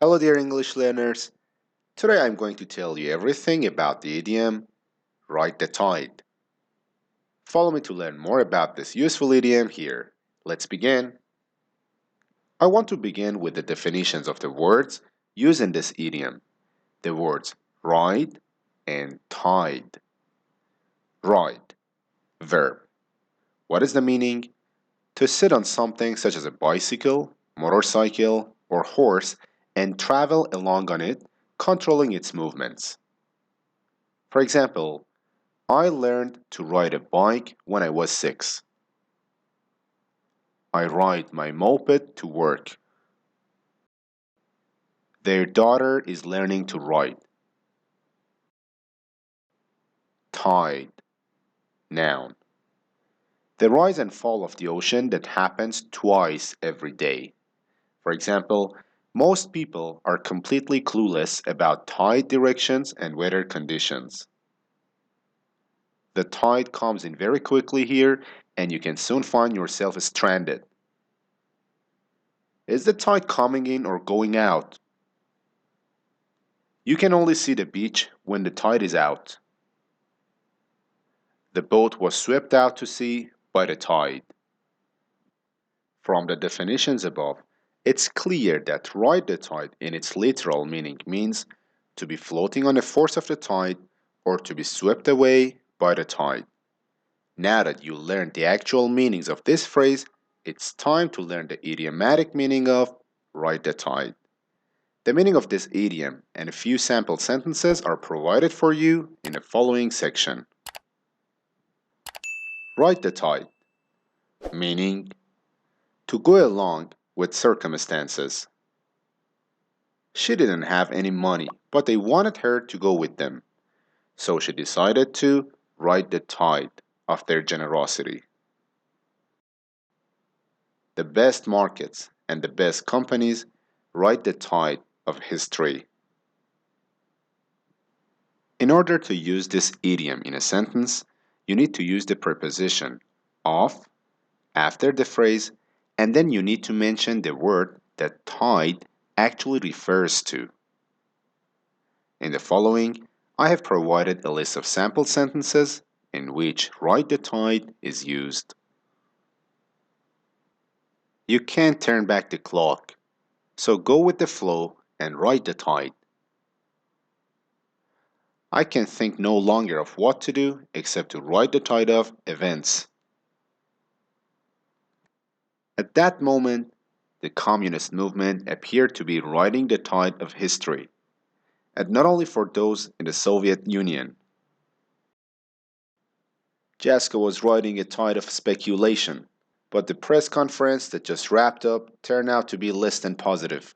Hello dear English learners. Today I'm going to tell you everything about the idiom ride the tide. Follow me to learn more about this useful idiom here. Let's begin. I want to begin with the definitions of the words used in this idiom. The words ride and tide. Ride, verb. What is the meaning? To sit on something such as a bicycle, motorcycle, or horse and travel along on it, controlling its movements. For example, I learned to ride a bike when I was 6. I ride my moped to work. Their daughter is learning to ride. Tide, noun. The rise and fall of the ocean that happens twice every day. For example, most people are completely clueless about tide directions and weather conditions. The tide comes in very quickly here, and you can soon find yourself stranded. Is the tide coming in or going out? You can only see the beach when the tide is out. The boat was swept out to sea by the tide. From the definitions above, it's clear that ride the tide in its literal meaning means to be floating on the force of the tide or to be swept away by the tide. Now that you learned the actual meanings of this phrase, it's time to learn the idiomatic meaning of ride the tide. The meaning of this idiom and a few sample sentences are provided for you in the following section. Ride the tide, meaning to go along with circumstances. She didn't have any money, but they wanted her to go with them, so she decided to ride the tide of their generosity. The best markets and the best companies ride the tide of history. In order to use this idiom in a sentence, you need to use the preposition of after the phrase, and then you need to mention the word that tide actually refers to. In the following, I have provided a list of sample sentences in which ride the tide is used. You can't turn back the clock, so go with the flow and ride the tide. I can think no longer of what to do except to ride the tide of events. At that moment, the communist movement appeared to be riding the tide of history, and not only for those in the Soviet Union. Jaska was riding a tide of speculation, but the press conference that just wrapped up turned out to be less than positive.